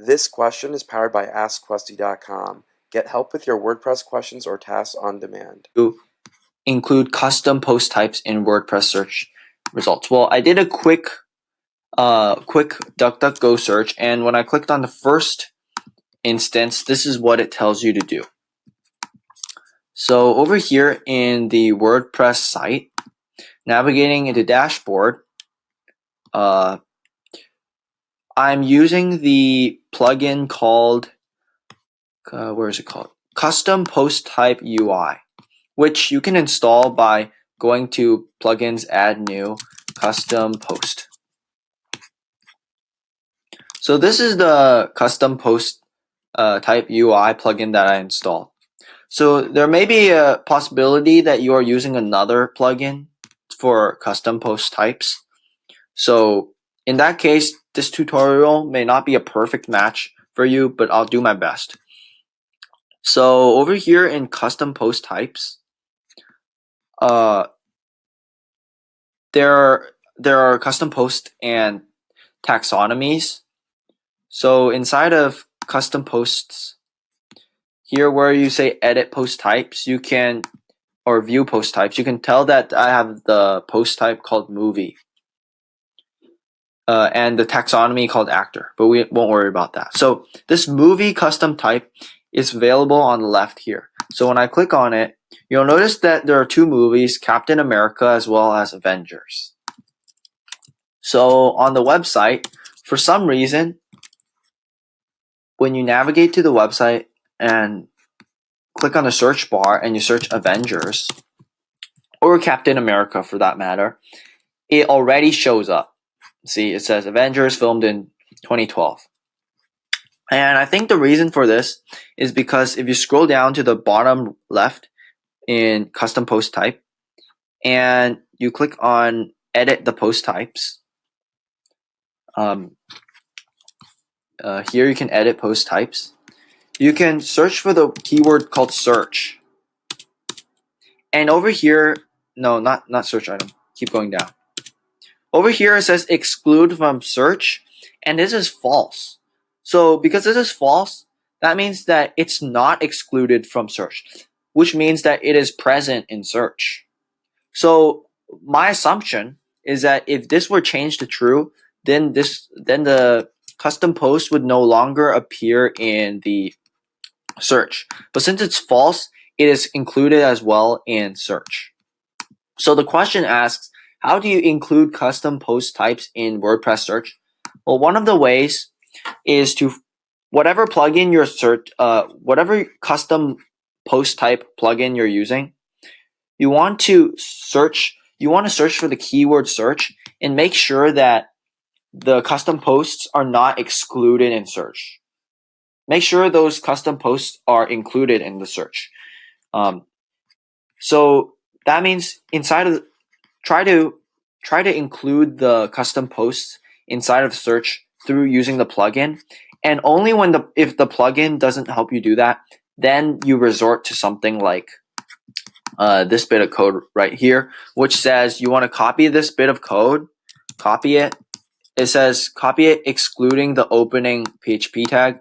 This question is powered by AskQuesty.com. Get help with your WordPress questions or tasks on demand. To include custom post types in WordPress search results. Well, I did a quick DuckDuckGo search, and when I clicked on the first instance, this is what it tells you to do. So over here in the WordPress site, navigating into dashboard, I'm using the plugin called, where is it called? Custom Post Type UI, which you can install by going to Plugins, Add New, Custom Post. So this is the Custom Post Type UI plugin that I installed. So there may be a possibility that you are using another plugin for custom post types. So in that case, this tutorial may not be a perfect match for you, but I'll do my best. So over here in custom post types, there are custom post and taxonomies. So inside of custom posts, here where you say edit post types, you can, or view post types, you can tell that I have the post type called movie and the taxonomy called actor, but we won't worry about that. So this movie custom type is available on the left here. So when I click on it, you'll notice that there are two movies, Captain America as well as Avengers. So on the website, for some reason, when you navigate to the website and click on the search bar and you search Avengers, or Captain America for that matter, it already shows up. See, it says Avengers filmed in 2012. And I think the reason for this is because if you scroll down to the bottom left in custom post type and you click on edit the post types, here you can edit post types. You can search for the keyword called search. And over here, no, not search item. Keep going down. Over here it says exclude from search, and this is false. So because this is false, that means that it's not excluded from search, which means that it is present in search. So my assumption is that if this were changed to true, then the custom post would no longer appear in the search. But since it's false, it is included as well in search. So the question asks, how do you include custom post types in WordPress search? Well, one of the ways is to whatever plugin you're whatever custom post type plugin you're using, you want to search for the keyword search and make sure that the custom posts are not excluded in search. Make sure those custom posts are included in the search. So that means inside of try to include the custom posts inside of search through using the plugin, and only when if the plugin doesn't help you do that, then you resort to something like this bit of code right here, which says you want to copy this bit of code, copy it. It says copy it excluding the opening PHP tag,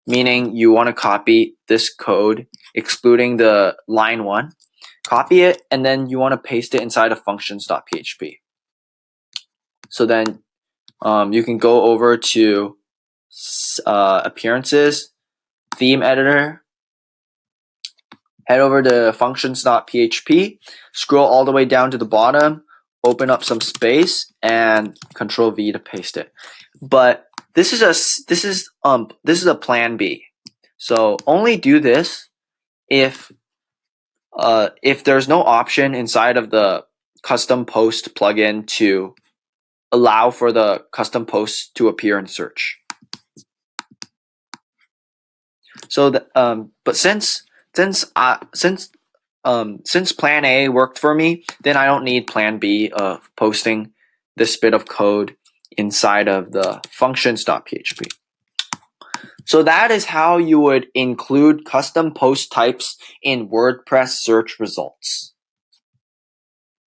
meaning you want to copy this code excluding the line 1. Copy it, and then you want to paste it inside of functions.php. So then you can go over to appearances, theme editor, head over to functions.php, scroll all the way down to the bottom, open up some space, and Control V to paste it. But this is a plan B. So only do this if there's no option inside of the custom post plugin to allow for the custom posts to appear in search. So but since plan A worked for me, then I don't need plan B of posting this bit of code inside of the functions.php. So that is how you would include custom post types in WordPress search results.